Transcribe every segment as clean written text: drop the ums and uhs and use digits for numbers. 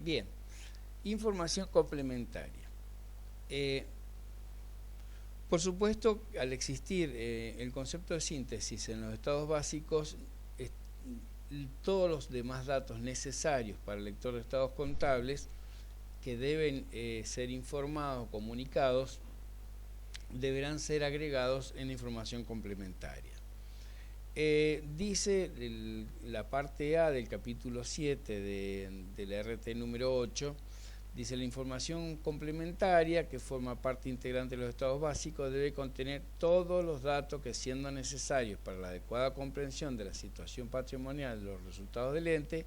Bien, información complementaria. Por supuesto, al existir el concepto de síntesis en los estados básicos, todos los demás datos necesarios para el lector de estados contables que deben ser informados o comunicados deberán ser agregados en la información complementaria. Dice la parte A del capítulo 7 de la RT número 8, dice: la información complementaria que forma parte integrante de los estados básicos debe contener todos los datos que, siendo necesarios para la adecuada comprensión de la situación patrimonial de los resultados del ente,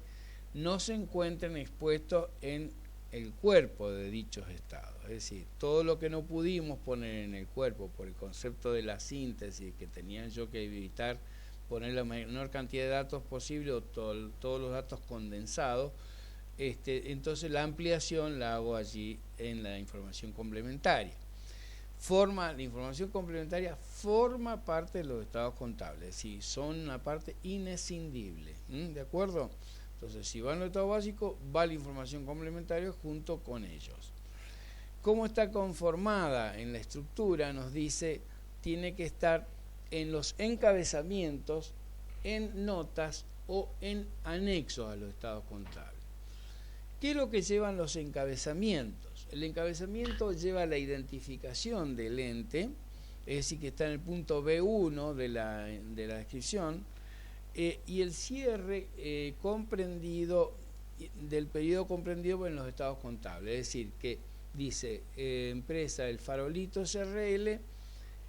no se encuentren expuestos en el cuerpo de dichos estados. Es decir, todo lo que no pudimos poner en el cuerpo por el concepto de la síntesis, que tenía yo que evitar poner la menor cantidad de datos posible o todos los datos condensados, entonces la ampliación la hago allí en la información complementaria. La información complementaria forma parte de los estados contables, es decir, son una parte inescindible, ¿de acuerdo? Entonces, si va en los estados básicos, va la información complementaria junto con ellos. ¿Cómo está conformada en la estructura? Nos dice, tiene que estar en los encabezamientos, en notas o en anexos a los estados contables. ¿Qué es lo que llevan los encabezamientos? El encabezamiento lleva la identificación del ente, es decir, que está en el punto B1 de la descripción, y el cierre comprendido del periodo comprendido en los estados contables, es decir, que dice empresa El Farolito SRL,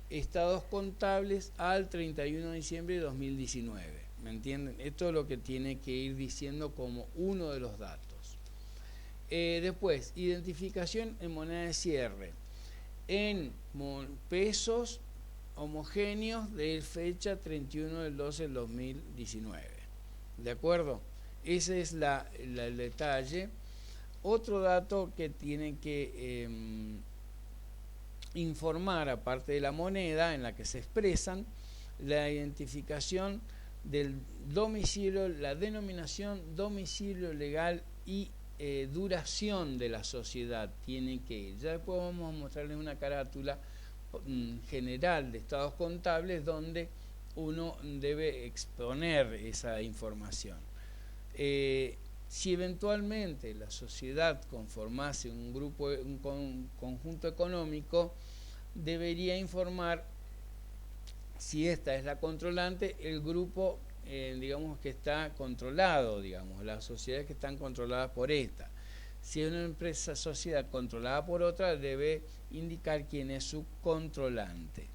estados contables al 31 de diciembre de 2019. ¿Me entienden? Esto es lo que tiene que ir diciendo como uno de los datos. Después, identificación en moneda de cierre, en pesos homogéneos de fecha 31 del 12 del 2019. ¿De acuerdo? Ese es el detalle. Otro dato que tienen que informar, aparte de la moneda en la que se expresan, la identificación del domicilio, la denominación, domicilio legal y duración de la sociedad tiene que ir. Ya después vamos a mostrarles una carátula general de estados contables donde uno debe exponer esa información. Si eventualmente la sociedad conformase un grupo, un conjunto económico, debería informar, si esta es la controlante, el grupo digamos que está controlado, digamos, las sociedades que están controladas por esta. Si es una empresa sociedad controlada por otra, debe indicar quién es su controlante.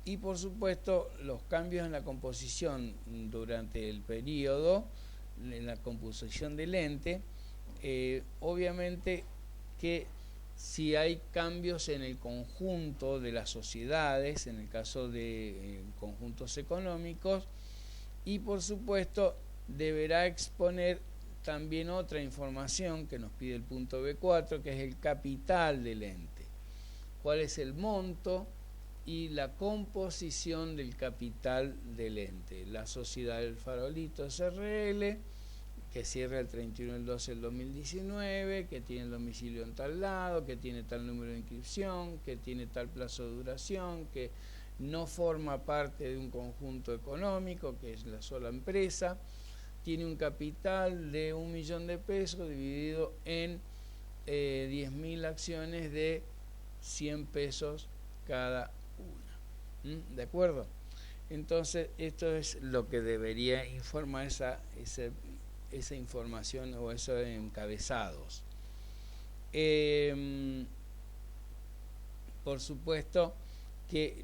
Y por supuesto, los cambios en la composición durante el periodo, en la composición del ente, obviamente que si hay cambios en el conjunto de las sociedades, en el caso de conjuntos económicos, y por supuesto deberá exponer también otra información que nos pide el punto B4, que es el capital del ente. ¿Cuál es el monto y la composición del capital del ente? La sociedad del Farolito SRL, que cierra el 31 del 12 del 2019, que tiene el domicilio en tal lado, que tiene tal número de inscripción, que tiene tal plazo de duración, que no forma parte de un conjunto económico, que es la sola empresa, tiene un capital de 1 millón de pesos dividido en 10.000 acciones de 100 pesos cada una. ¿De acuerdo? Entonces, esto es lo que debería informar esa información o esos encabezados. Por supuesto que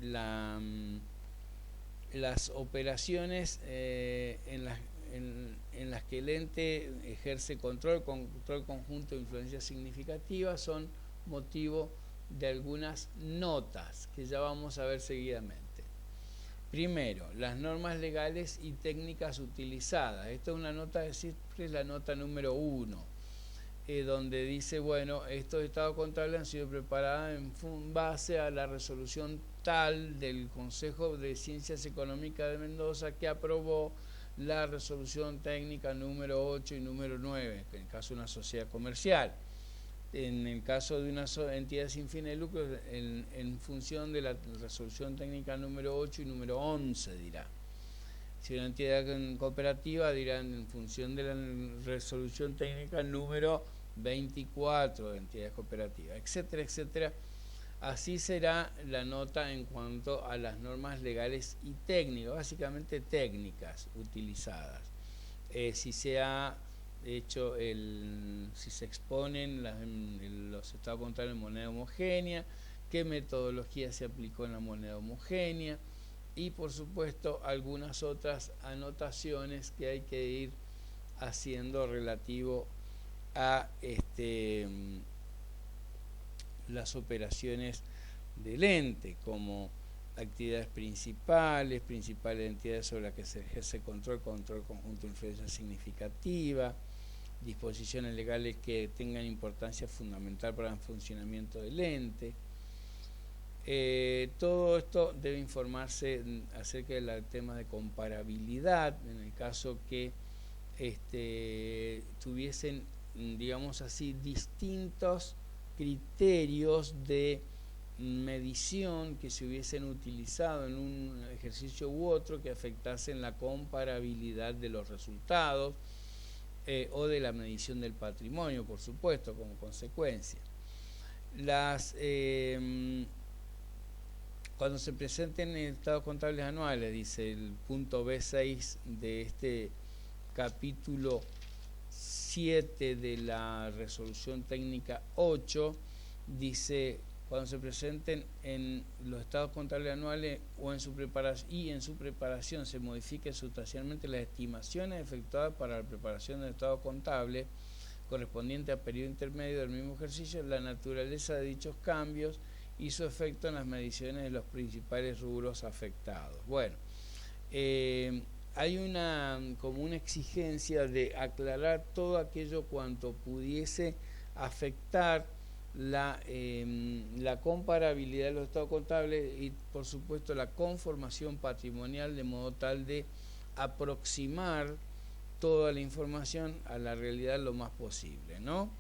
las operaciones en las que el ente ejerce control conjunto de influencia significativa son motivo de algunas notas que ya vamos a ver seguidamente. Primero, las normas legales y técnicas utilizadas. Esta es una nota de CISPRE, es la nota número 1, donde dice, bueno, estos estados contables han sido preparados en base a la resolución tal del Consejo de Ciencias Económicas de Mendoza, que aprobó la resolución técnica número 8 y número 9, en el caso de una sociedad comercial. En el caso de una entidad sin fines de lucro, en función de la resolución técnica número 8 y número 11 dirá. Si una entidad cooperativa dirán en función de la resolución técnica número 24 de entidades cooperativas, etcétera, etcétera. Así será la nota en cuanto a las normas legales y técnicas, básicamente técnicas utilizadas. Si se ha hecho si se exponen los estados contables en moneda homogénea, qué metodología se aplicó en la moneda homogénea y por supuesto algunas otras anotaciones que hay que ir haciendo relativo a las operaciones del ente, como actividades principales entidades sobre las que se ejerce control conjunto de influencia significativa, disposiciones legales que tengan importancia fundamental para el funcionamiento del ente. Todo esto debe informarse acerca del tema de comparabilidad, en el caso que tuviesen, digamos así, distintos criterios de medición que se hubiesen utilizado en un ejercicio u otro que afectasen la comparabilidad de los resultados o de la medición del patrimonio, por supuesto, como consecuencia. Cuando se presenten estados contables anuales, dice el punto B6 de este capítulo 7 de la resolución técnica 8, dice: cuando se presenten en los estados contables anuales o en su preparación se modifiquen sustancialmente las estimaciones efectuadas para la preparación del estado contable correspondiente a periodo intermedio del mismo ejercicio, la naturaleza de dichos cambios y su efecto en las mediciones de los principales rubros afectados. Bueno, hay como una exigencia de aclarar todo aquello cuanto pudiese afectar la comparabilidad de los estados contables y por supuesto la conformación patrimonial, de modo tal de aproximar toda la información a la realidad lo más posible, ¿no?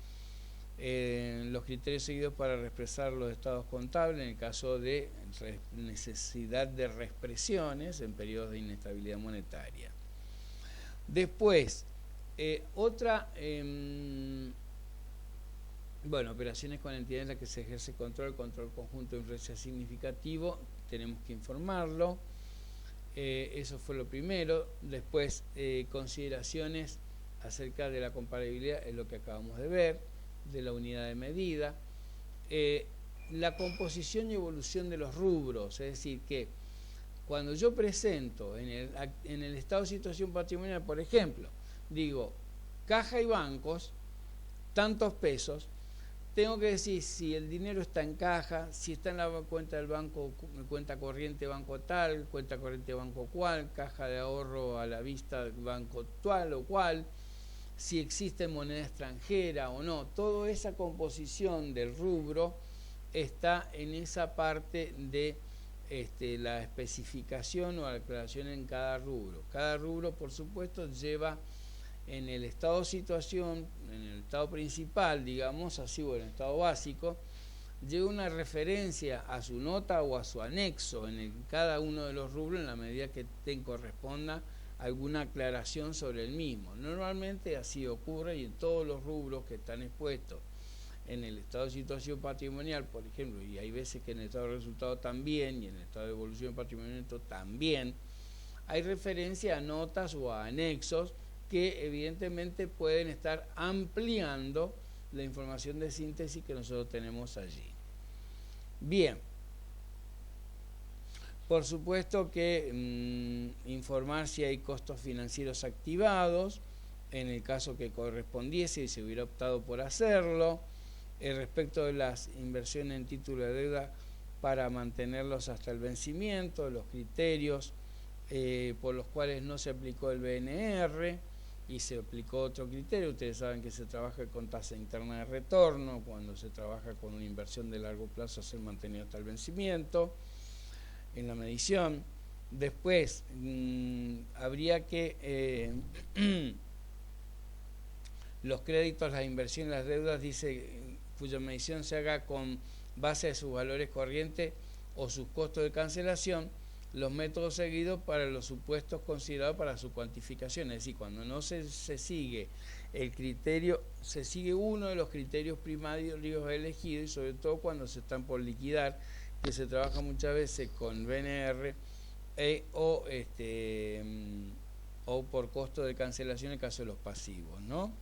Los criterios seguidos para reexpresar los estados contables en el caso de necesidad de reexpresiones en periodos de inestabilidad monetaria. Después, operaciones con entidades en las que se ejerce control conjunto de influencia significativo, tenemos que informarlo. Eso fue lo primero. Después, consideraciones acerca de la comparabilidad, es lo que acabamos de ver, de la unidad de medida. La composición y evolución de los rubros, es decir, que cuando yo presento en el estado de situación patrimonial, por ejemplo, digo, caja y bancos, tantos pesos, tengo que decir si el dinero está en caja, si está en la cuenta del banco, cuenta corriente banco tal, cuenta corriente banco cual, caja de ahorro a la vista banco tal o cual, si existe moneda extranjera o no. Toda esa composición del rubro está en esa parte de la especificación o aclaración en cada rubro. Cada rubro, por supuesto, lleva en el estado de situación, en el estado principal, digamos así, o en el estado básico, lleva una referencia a su nota o a su anexo en cada uno de los rubros en la medida que corresponda alguna aclaración sobre el mismo. Normalmente así ocurre y en todos los rubros que están expuestos en el estado de situación patrimonial, por ejemplo, y hay veces que en el estado de resultado también, y en el estado de evolución patrimonial también, hay referencia a notas o a anexos que evidentemente pueden estar ampliando la información de síntesis que nosotros tenemos allí. Bien, por supuesto que informar si hay costos financieros activados, en el caso que correspondiese y se hubiera optado por hacerlo, respecto de las inversiones en título de deuda para mantenerlos hasta el vencimiento, los criterios por los cuales no se aplicó el BNR y se aplicó otro criterio. Ustedes saben que se trabaja con tasa interna de retorno, cuando se trabaja con una inversión de largo plazo ser mantenido hasta el vencimiento en la medición. Después, habría que los créditos, las inversiones, las deudas, dice, cuya medición se haga con base a sus valores corrientes o sus costos de cancelación, los métodos seguidos para los supuestos considerados para su cuantificación. Es decir, cuando no se sigue el criterio, se sigue uno de los criterios primarios elegidos, y sobre todo cuando se están por liquidar, que se trabaja muchas veces con BNR o por costo de cancelación en el caso de los pasivos, ¿no?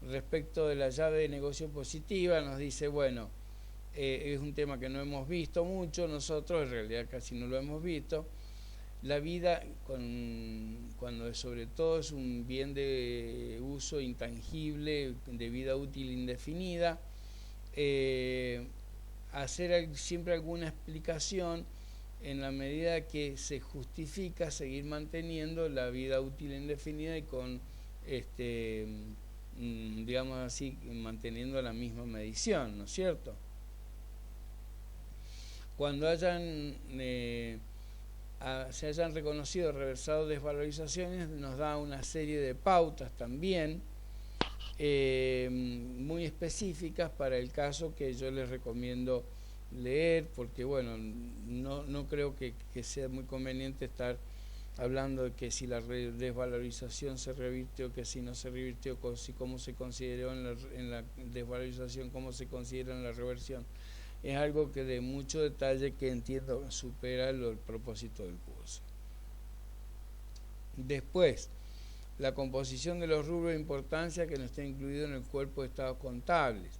Respecto de la llave de negocio positiva, nos dice, bueno, es un tema que no hemos visto mucho nosotros, en realidad casi no lo hemos visto. La vida, cuando sobre todo es un bien de uso intangible, de vida útil indefinida, hacer siempre alguna explicación en la medida que se justifica seguir manteniendo la vida útil indefinida y con, digamos así, manteniendo la misma medición, ¿no es cierto? Cuando se hayan reconocido, reversado desvalorizaciones, nos da una serie de pautas también muy específicas para el caso que yo les recomiendo leer, porque bueno, no creo que sea muy conveniente estar hablando de que si la desvalorización se revirtió, que si no se revirtió, cómo se consideró en la desvalorización, cómo se considera en la reversión. Es algo que de mucho detalle, que entiendo supera el propósito del curso. Después, la composición de los rubros de importancia que no está incluido en el cuerpo de estados contables.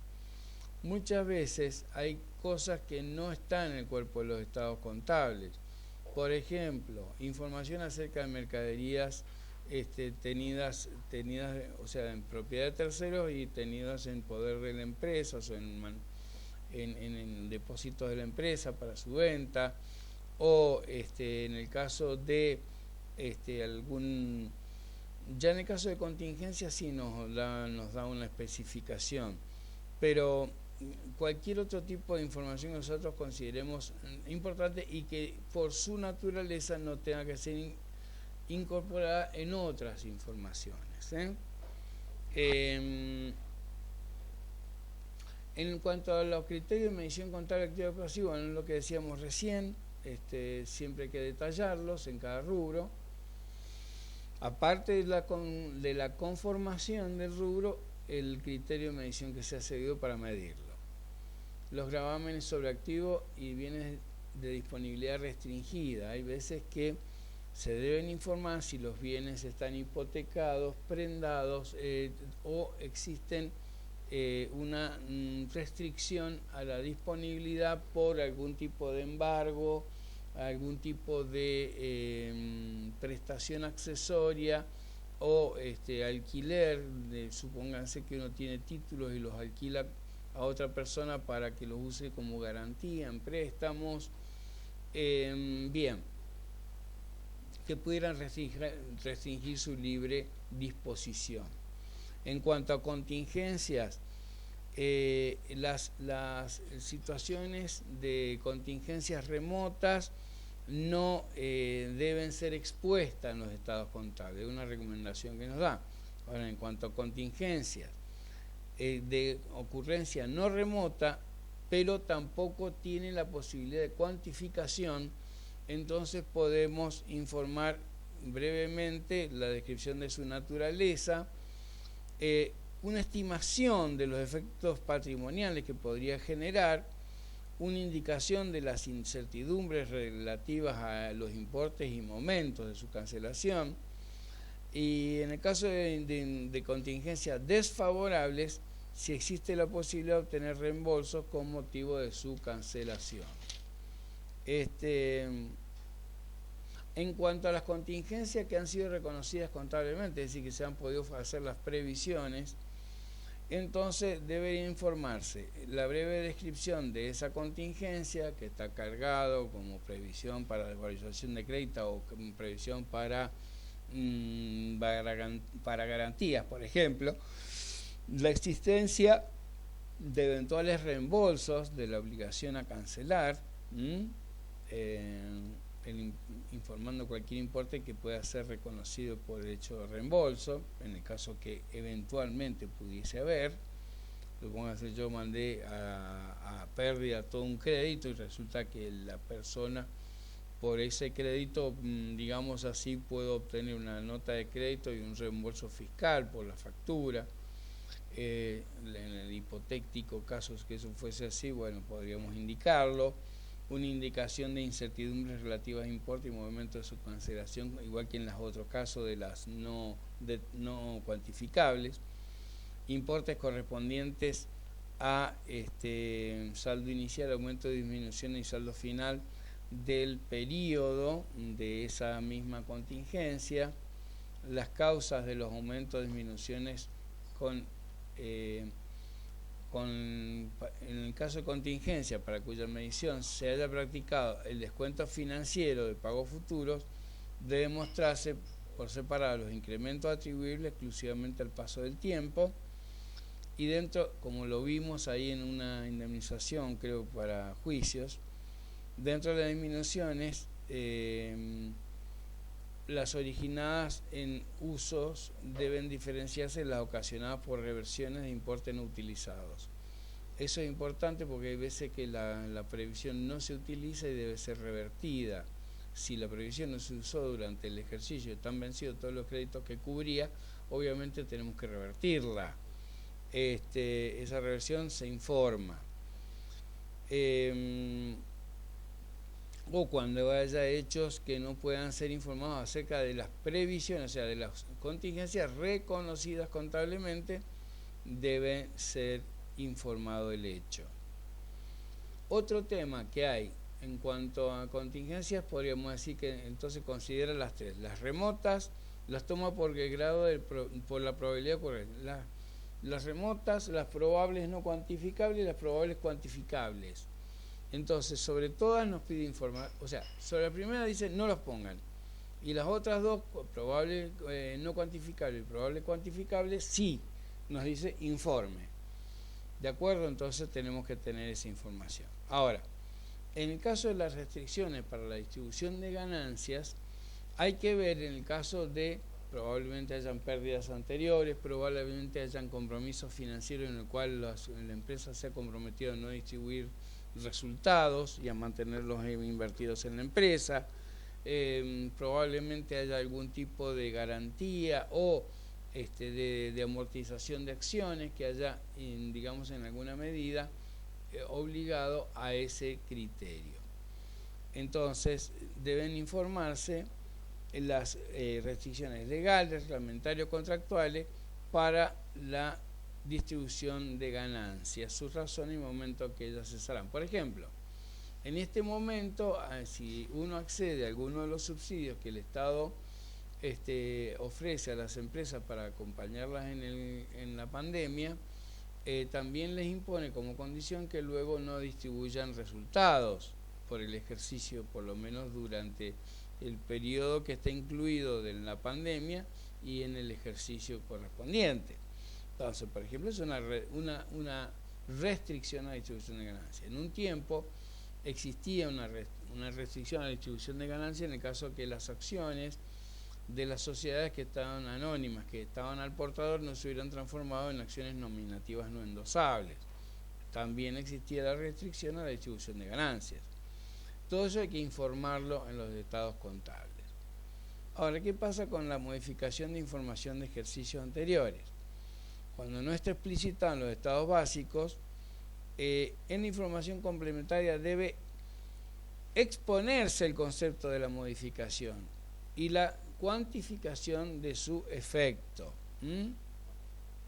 Muchas veces hay cosas que no están en el cuerpo de los estados contables. Por ejemplo, información acerca de mercaderías tenidas, o sea, en propiedad de terceros y tenidas en poder de la empresa, o sea, en depósitos de la empresa para su venta, o en el caso de ya en el caso de contingencia sí nos da una especificación, pero cualquier otro tipo de información que nosotros consideremos importante y que por su naturaleza no tenga que ser incorporada en otras informaciones, En cuanto a los criterios de medición contable activo y pasivo, bueno, lo que decíamos recién, siempre hay que detallarlos en cada rubro. Aparte de la conformación del rubro, el criterio de medición que se ha seguido para medirlo. Los gravámenes sobre activos y bienes de disponibilidad restringida. Hay veces que se deben informar si los bienes están hipotecados, prendados o existen una restricción a la disponibilidad por algún tipo de embargo, algún tipo de prestación accesoria o alquiler, supónganse que uno tiene títulos y los alquila a otra persona para que los use como garantía en préstamos, bien, que pudieran restringir su libre disposición. En cuanto a contingencias, las situaciones de contingencias remotas no deben ser expuestas en los estados contables, es una recomendación que nos da. Ahora, en cuanto a contingencias de ocurrencia no remota, pero tampoco tiene la posibilidad de cuantificación, entonces podemos informar brevemente la descripción de su naturaleza, una estimación de los efectos patrimoniales que podría generar, una indicación de las incertidumbres relativas a los importes y momentos de su cancelación, y en el caso de contingencias desfavorables, si existe la posibilidad de obtener reembolsos con motivo de su cancelación. En cuanto a las contingencias que han sido reconocidas contablemente, es decir, que se han podido hacer las previsiones, entonces debe informarse la breve descripción de esa contingencia que está cargado como previsión para desvalorización de crédito o como previsión para garantías, por ejemplo, la existencia de eventuales reembolsos de la obligación a cancelar, informando cualquier importe que pueda ser reconocido por derecho de reembolso, en el caso que eventualmente pudiese haber. Supóngase yo mandé a pérdida todo un crédito y resulta que la persona por ese crédito, digamos así, puedo obtener una nota de crédito y un reembolso fiscal por la factura. En el hipotético caso que eso fuese así, bueno, podríamos indicarlo. Una indicación de incertidumbres relativas a importe y movimiento de su cancelación, igual que en los otros casos de las no cuantificables. Importes correspondientes a saldo inicial, aumento, disminución y saldo final del periodo de esa misma contingencia. Las causas de los aumentos, disminuciones en el caso de contingencia para cuya medición se haya practicado el descuento financiero de pagos futuros, debe mostrarse por separado los incrementos atribuibles exclusivamente al paso del tiempo, y dentro, como lo vimos ahí en una indemnización, creo, para juicios, dentro de las disminuciones, las originadas en usos deben diferenciarse de las ocasionadas por reversiones de importes no utilizados. Eso es importante porque hay veces que la previsión no se utiliza y debe ser revertida. Si la previsión no se usó durante el ejercicio y están vencidos todos los créditos que cubría, obviamente tenemos que revertirla. Esa reversión se informa. O cuando haya hechos que no puedan ser informados acerca de las previsiones, o sea, de las contingencias reconocidas contablemente, debe ser informado el hecho. Otro tema que hay en cuanto a contingencias, podríamos decir que entonces considera las tres. Las remotas las toma por el grado por la probabilidad correcta. Las remotas, las probables no cuantificables y las probables cuantificables. Entonces, sobre todas nos pide informar, o sea, sobre la primera dice no los pongan, y las otras dos, probable no cuantificable y probable cuantificable, sí, nos dice informe. ¿De acuerdo? Entonces tenemos que tener esa información. Ahora, en el caso de las restricciones para la distribución de ganancias, hay que ver en el caso de probablemente hayan pérdidas anteriores, probablemente hayan compromisos financieros en el cual la empresa se ha comprometido a no distribuir resultados y a mantenerlos invertidos en la empresa. Probablemente haya algún tipo de garantía o de amortización de acciones que haya, digamos, en alguna medida obligado a ese criterio. Entonces deben informarse las restricciones legales, reglamentarios, contractuales para la distribución de ganancias, sus razones y momentos que ellas cesarán. Por ejemplo, en este momento, si uno accede a alguno de los subsidios que el Estado ofrece a las empresas para acompañarlas en la pandemia, también les impone como condición que luego no distribuyan resultados por el ejercicio, por lo menos durante el periodo que está incluido en la pandemia y en el ejercicio correspondiente. Entonces, por ejemplo, es una restricción a la distribución de ganancias. En un tiempo existía una restricción a la distribución de ganancias en el caso que las acciones de las sociedades que estaban anónimas, que estaban al portador, no se hubieran transformado en acciones nominativas no endosables. También existía la restricción a la distribución de ganancias. Todo eso hay que informarlo en los estados contables. Ahora, ¿qué pasa con la modificación de información de ejercicios anteriores? Cuando no está explicitado en los estados básicos, en la información complementaria debe exponerse el concepto de la modificación y la cuantificación de su efecto.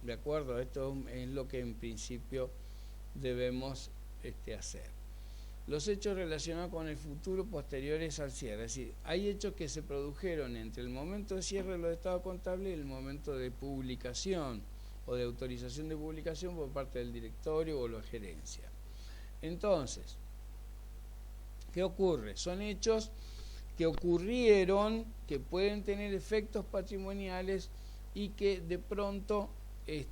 ¿De acuerdo? Esto es lo que en principio debemos hacer. Los hechos relacionados con el futuro posteriores al cierre, es decir, hay hechos que se produjeron entre el momento de cierre de los estados contables y el momento de publicación o de autorización de publicación por parte del directorio o la gerencia. Entonces, ¿qué ocurre? Son hechos que ocurrieron, que pueden tener efectos patrimoniales y que de pronto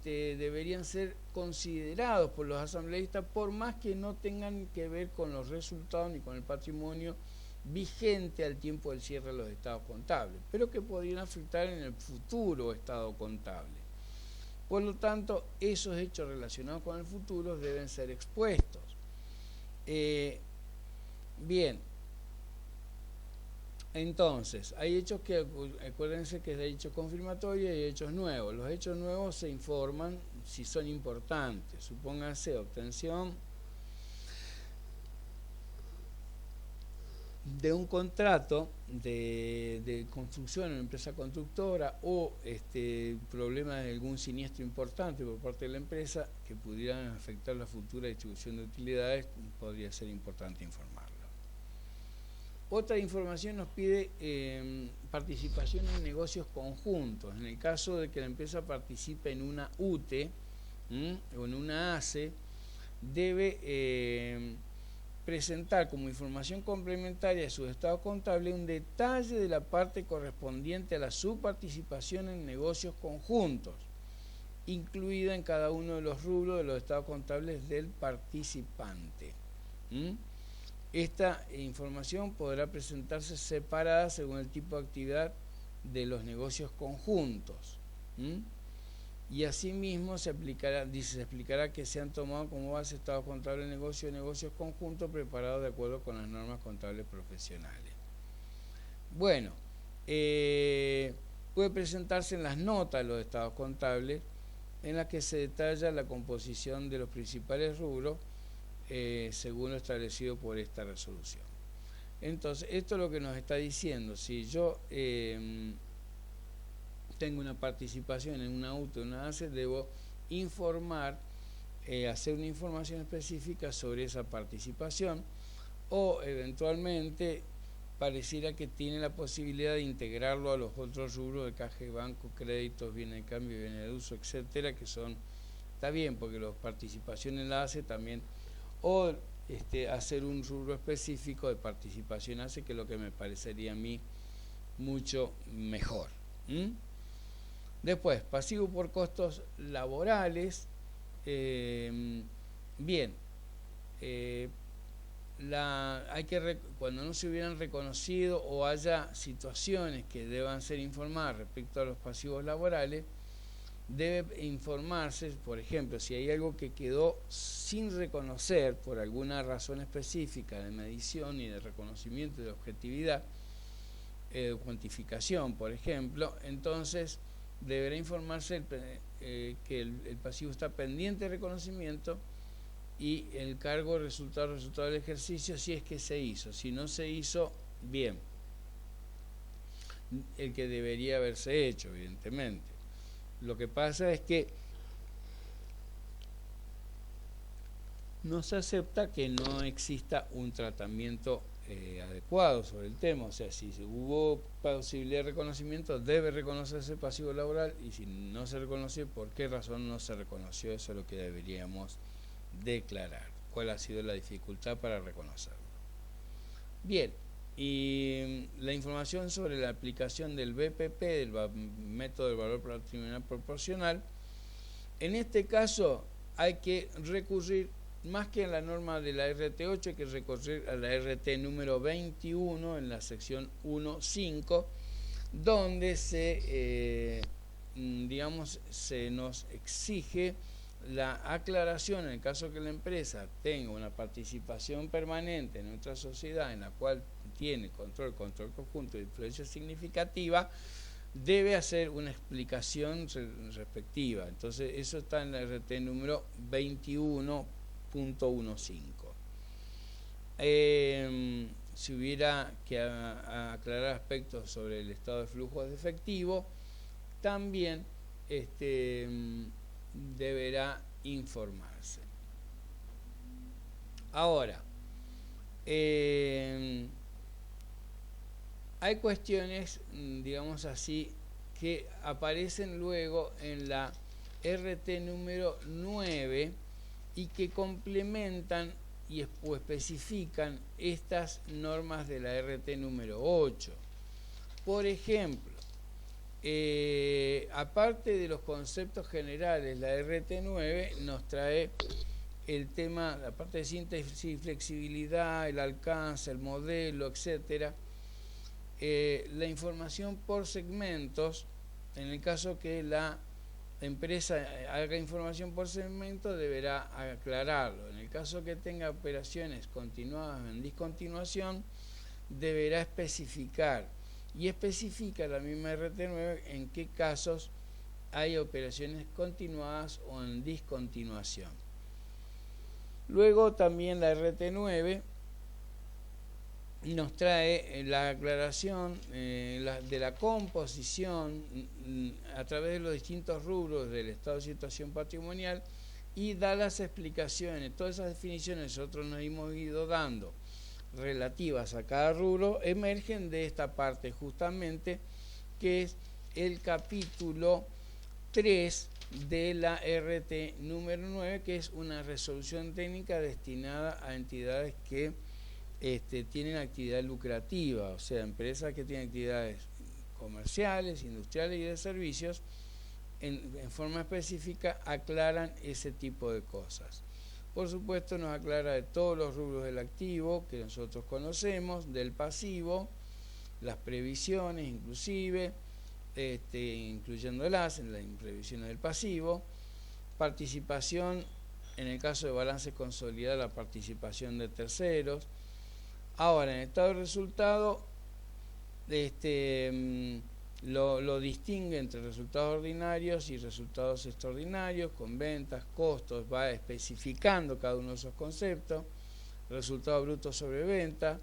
deberían ser considerados por los asambleístas, por más que no tengan que ver con los resultados ni con el patrimonio vigente al tiempo del cierre de los estados contables, pero que podrían afectar en el futuro estado contable. Por lo tanto, esos hechos relacionados con el futuro deben ser expuestos. Bien, entonces, hay hechos que, acuérdense que hay hechos confirmatorios y hay hechos nuevos. Los hechos nuevos se informan si son importantes. Supónganse obtención de un contrato de construcción en una empresa constructora o problemas de algún siniestro importante por parte de la empresa que pudieran afectar la futura distribución de utilidades, podría ser importante informarlo. Otra información nos pide participación en negocios conjuntos. En el caso de que la empresa participe en una UTE o en una ACE, debe presentar como información complementaria de su estado contable un detalle de la parte correspondiente a la subparticipación en negocios conjuntos, incluida en cada uno de los rubros de los estados contables del participante. Esta información podrá presentarse separada según el tipo de actividad de los negocios conjuntos. Y asimismo se explicará que se han tomado como base estados contables de negocios conjuntos preparados de acuerdo con las normas contables profesionales. Bueno, puede presentarse en las notas de los estados contables en las que se detalla la composición de los principales rubros según lo establecido por esta resolución. Entonces, esto es lo que nos está diciendo. Si yo tengo una participación en una UTE o una ACE, debo informar, hacer una información específica sobre esa participación, o eventualmente pareciera que tiene la posibilidad de integrarlo a los otros rubros de caja y banco, créditos, bienes de cambio, bienes de uso, etcétera, que son, está bien, porque las participaciones en la ACE también, o hacer un rubro específico de participación ACE, que es lo que me parecería a mí mucho mejor. Después, pasivo por costos laborales. Bien, cuando no se hubieran reconocido o haya situaciones que deban ser informadas respecto a los pasivos laborales, debe informarse, por ejemplo, si hay algo que quedó sin reconocer por alguna razón específica de medición y de reconocimiento y de objetividad, cuantificación, por ejemplo, entonces deberá informarse que el pasivo está pendiente de reconocimiento y el cargo resultado del ejercicio si es que se hizo. Si no se hizo, bien, el que debería haberse hecho, evidentemente. Lo que pasa es que no se acepta que no exista un tratamiento adecuado sobre el tema. O sea, si hubo posibilidad de reconocimiento, debe reconocerse el pasivo laboral, y si no se reconoció, ¿por qué razón no se reconoció? Eso es lo que deberíamos declarar. ¿Cuál ha sido la dificultad para reconocerlo? Bien, y la información sobre la aplicación del BPP, del método del valor patrimonial proporcional. En este caso hay que recurrir, más que a la norma de la RT8, hay que recurrir a la RT número 21 en la sección 1.5, donde se nos exige la aclaración en el caso que la empresa tenga una participación permanente en otra sociedad en la cual tiene control conjunto de influencia significativa, debe hacer una explicación respectiva. Entonces, eso está en la RT número 21.15. Si hubiera que aclarar aspectos sobre el estado de flujo de efectivo, también deberá informarse. Ahora, hay cuestiones, digamos así, que aparecen luego en la RT número 9 y que complementan o especifican estas normas de la RT número 8. Por ejemplo, aparte de los conceptos generales, la RT9 nos trae el tema, la parte de síntesis y flexibilidad, el alcance, el modelo, etcétera. La información por segmentos, en el caso que la empresa haga información por segmento, deberá aclararlo. En el caso que tenga operaciones continuadas o en discontinuación, deberá especificar. Y especifica la misma RT9 en qué casos hay operaciones continuadas o en discontinuación. Luego también la RT9 nos trae la aclaración de la composición a través de los distintos rubros del estado de situación patrimonial y da las explicaciones. Todas esas definiciones nosotros nos hemos ido dando relativas a cada rubro emergen de esta parte justamente, que es el capítulo 3 de la RT número 9, que es una resolución técnica destinada a entidades que tienen actividad lucrativa, o sea, empresas que tienen actividades comerciales, industriales y de servicios, en forma específica aclaran ese tipo de cosas. Por supuesto nos aclara de todos los rubros del activo que nosotros conocemos, del pasivo, las previsiones inclusive, incluyéndolas en las previsiones del pasivo, participación, en el caso de balance consolidado, la participación de terceros. Ahora, en el estado de resultado, lo distingue entre resultados ordinarios y resultados extraordinarios, con ventas, costos, va especificando cada uno de esos conceptos, resultado bruto sobre venta,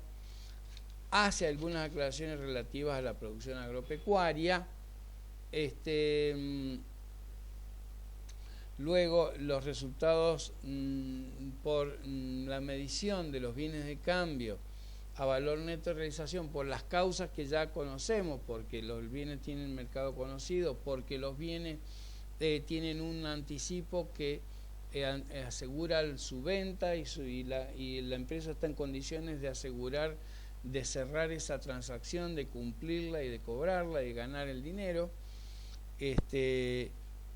hace algunas aclaraciones relativas a la producción agropecuaria, luego los resultados por la medición de los bienes de cambio a valor neto de realización por las causas que ya conocemos, porque los bienes tienen mercado conocido, porque los bienes tienen un anticipo que asegura su venta y la empresa está en condiciones de asegurar, de cerrar esa transacción, de cumplirla y de cobrarla y de ganar el dinero.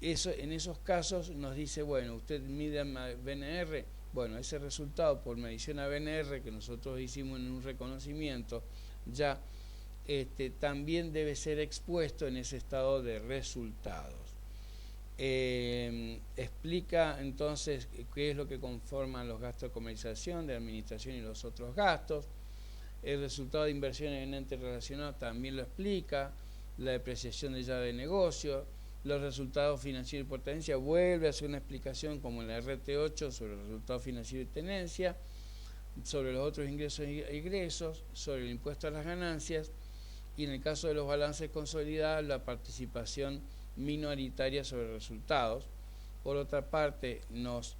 Eso, en esos casos nos dice, bueno, usted mide BNR, bueno, ese resultado por medición a BNR que nosotros hicimos en un reconocimiento ya también debe ser expuesto en ese estado de resultados. Explica entonces qué es lo que conforman los gastos de comercialización, de administración y los otros gastos. El resultado de inversiones en entes relacionados también lo explica, la depreciación de llave de negocio, los resultados financieros y por tenencia, vuelve a hacer una explicación como en la RT8 sobre los resultados financieros y tenencia, sobre los otros ingresos y egresos, sobre el impuesto a las ganancias y en el caso de los balances consolidados, la participación minoritaria sobre resultados. Por otra parte, nos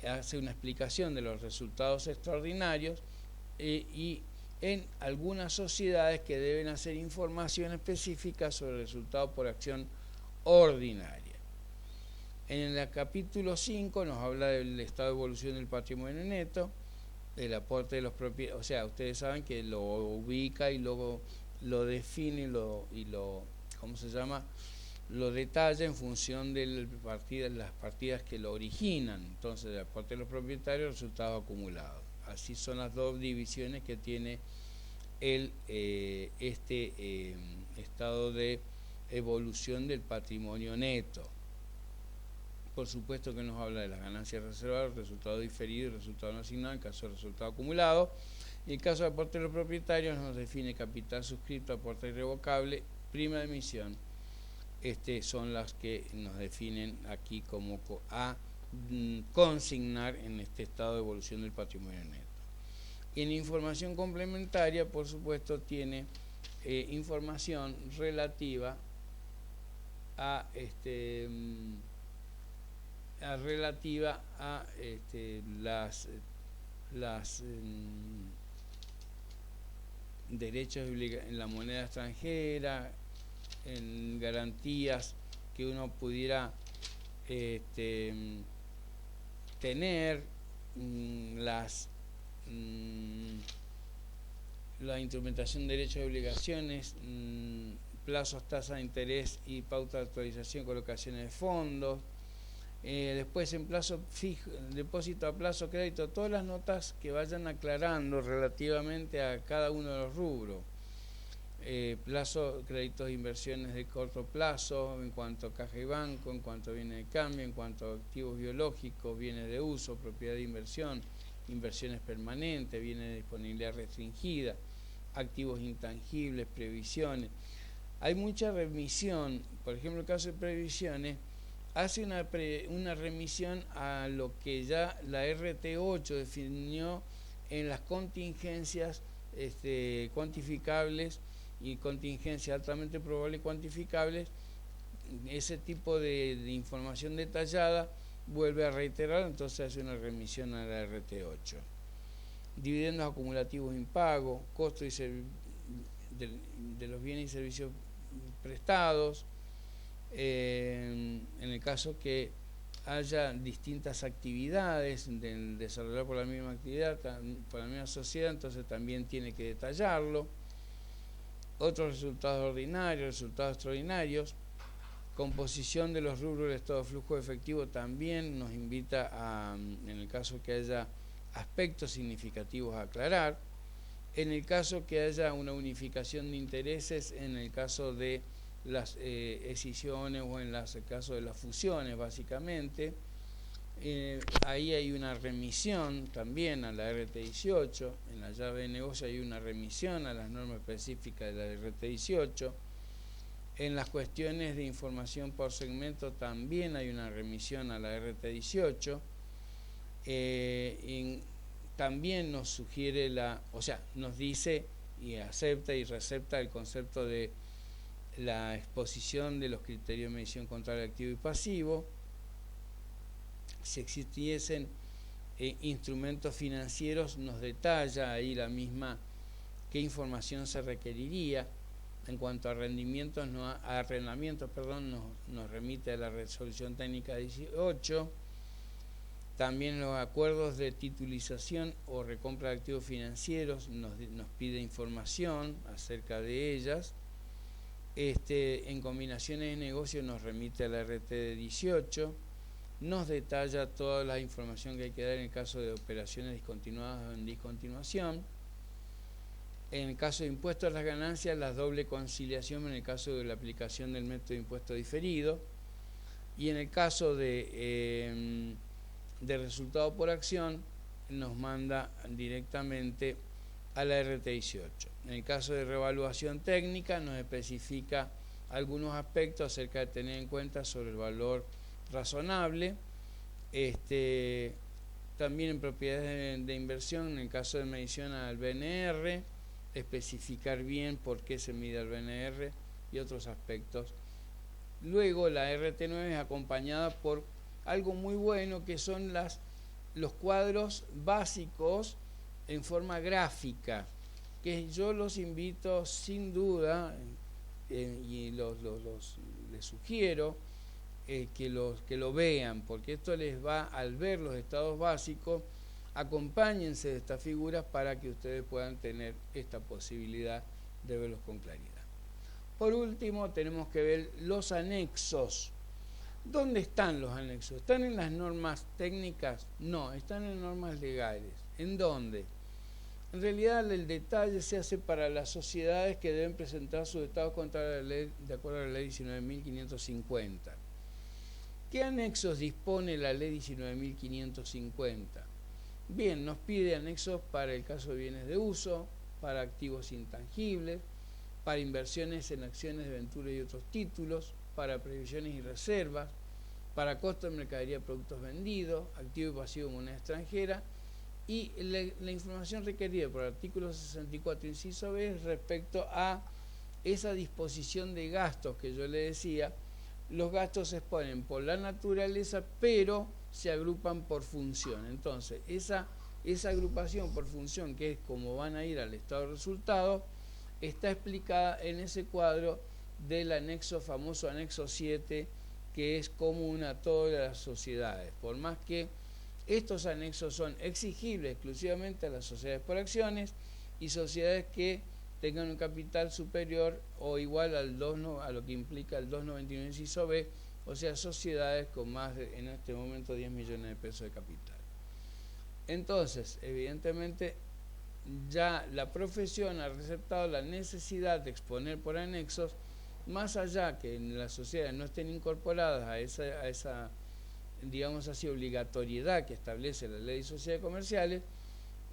hace una explicación de los resultados extraordinarios y en algunas sociedades que deben hacer información específica sobre resultados por acción ordinaria. En el capítulo 5 nos habla del estado de evolución del patrimonio neto, del aporte de los propietarios, o sea, ustedes saben que lo ubica y luego lo define y lo ¿cómo se llama? Lo detalla en función de las partidas que lo originan. Entonces, el aporte de los propietarios, resultados acumulados. Así son las dos divisiones que tiene el estado de evolución del patrimonio neto. Por supuesto que nos habla de las ganancias reservadas, resultado diferido y resultado no asignado, en caso de resultado acumulado. Y en caso de aporte de los propietarios nos define capital suscrito, aporte irrevocable, prima de emisión. Son las que nos definen aquí como a consignar en este estado de evolución del patrimonio neto. Y en información complementaria, por supuesto, tiene información relativa a las derechos en la moneda extranjera, en garantías que uno pudiera tener, la instrumentación de derechos y obligaciones, plazos, tasas de interés y pauta de actualización y colocaciones de fondos, Después en plazo fijo, depósito a plazo, crédito, todas las notas que vayan aclarando relativamente a cada uno de los rubros. Plazo, créditos de inversiones de corto plazo, en cuanto a caja y banco, en cuanto a bienes de cambio, en cuanto a activos biológicos, bienes de uso, propiedad de inversión, inversiones permanentes, bienes de disponibilidad restringida, activos intangibles, previsiones. Hay mucha remisión, por ejemplo, el caso de previsiones, hace una remisión a lo que ya la RT8 definió en las contingencias cuantificables y contingencias altamente probables y cuantificables. Ese tipo de información detallada vuelve a reiterar, entonces hace una remisión a la RT8. Dividendos acumulativos impagos, costos de los bienes y servicios prestados, en el caso que haya distintas actividades desarrolladas por la misma actividad, por la misma sociedad, entonces también tiene que detallarlo. Otros resultados ordinarios, resultados extraordinarios, composición de los rubros del estado de flujo de efectivo también nos invita a, en el caso que haya aspectos significativos a aclarar, en el caso que haya una unificación de intereses, en el caso de las escisiones o en el caso de las fusiones básicamente, ahí hay una remisión también a la RT18, en la llave de negocio hay una remisión a las normas específicas de la RT18, en las cuestiones de información por segmento también hay una remisión a la RT18, también nos sugiere nos dice y acepta y recepta el concepto de la exposición de los criterios de medición contable activo y pasivo. Si existiesen instrumentos financieros, nos detalla ahí la misma qué información se requeriría. En cuanto a arrendamientos, nos remite a la resolución técnica 18. También los acuerdos de titulización o recompra de activos financieros nos pide información acerca de ellas. En combinaciones de negocio nos remite a la RT de 18, nos detalla toda la información que hay que dar en el caso de operaciones discontinuadas o en discontinuación. En el caso de impuestos a las ganancias, la doble conciliación en el caso de la aplicación del método de impuesto diferido. Y en el caso de resultado por acción, nos manda directamente a la RT18. En el caso de revaluación técnica nos especifica algunos aspectos acerca de tener en cuenta sobre el valor razonable. También en propiedades de inversión, en el caso de medición al BNR, especificar bien por qué se mide el BNR y otros aspectos. Luego la RT9 es acompañada por algo muy bueno que son los cuadros básicos en forma gráfica, que yo los invito sin duda y les sugiero que lo vean, porque esto les va, al ver los estados básicos, acompáñense de estas figuras para que ustedes puedan tener esta posibilidad de verlos con claridad. Por último, tenemos que ver los anexos. ¿Dónde están los anexos? ¿Están en las normas técnicas? No, están en normas legales. ¿En dónde? En realidad el detalle se hace para las sociedades que deben presentar sus estados contables de acuerdo a la ley 19.550. ¿Qué anexos dispone la ley 19.550? Bien, nos pide anexos para el caso de bienes de uso, para activos intangibles, para inversiones en acciones de ventura y otros títulos, para previsiones y reservas, para costo de mercadería de productos vendidos, activo y pasivo de moneda extranjera, y la información requerida por el artículo 64, inciso B, respecto a esa disposición de gastos que yo le decía. Los gastos se exponen por la naturaleza, pero se agrupan por función. Entonces, esa agrupación por función, que es como van a ir al estado de resultado, está explicada en ese cuadro del anexo, famoso anexo 7, que es común a todas las sociedades. Por más que estos anexos son exigibles exclusivamente a las sociedades por acciones y sociedades que tengan un capital superior o igual al 2, a lo que implica el 291 inciso B, o sea, sociedades con más de, en este momento, 10 millones de pesos de capital. Entonces, evidentemente, ya la profesión ha receptado la necesidad de exponer por anexos, más allá que en las sociedades no estén incorporadas a esa digamos así, obligatoriedad que establece la ley de sociedades comerciales.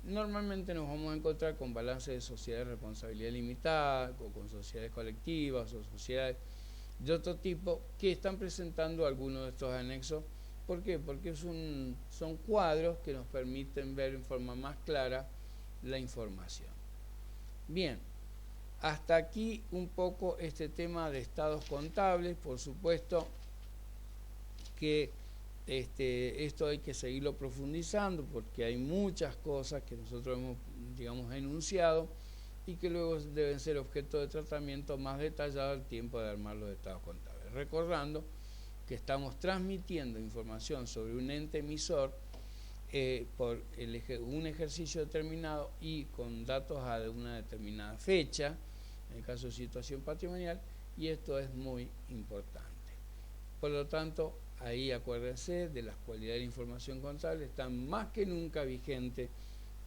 Normalmente nos vamos a encontrar con balances de sociedades de responsabilidad limitada, o con sociedades colectivas o sociedades de otro tipo que están presentando algunos de estos anexos. ¿Por qué? Porque son cuadros que nos permiten ver en forma más clara la información. Bien, hasta aquí un poco este tema de estados contables. Por supuesto que esto hay que seguirlo profundizando porque hay muchas cosas que nosotros hemos, digamos, enunciado y que luego deben ser objeto de tratamiento más detallado al tiempo de armar los estados contables. Recordando que estamos transmitiendo información sobre un ente emisor por un ejercicio determinado y con datos a una determinada fecha, en el caso de situación patrimonial, y esto es muy importante. Por lo tanto, ahí acuérdense de las cualidades de la información contable, están más que nunca vigentes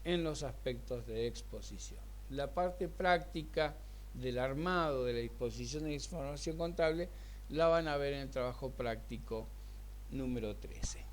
en los aspectos de exposición. La parte práctica del armado de la disposición de información contable la van a ver en el trabajo práctico número 13.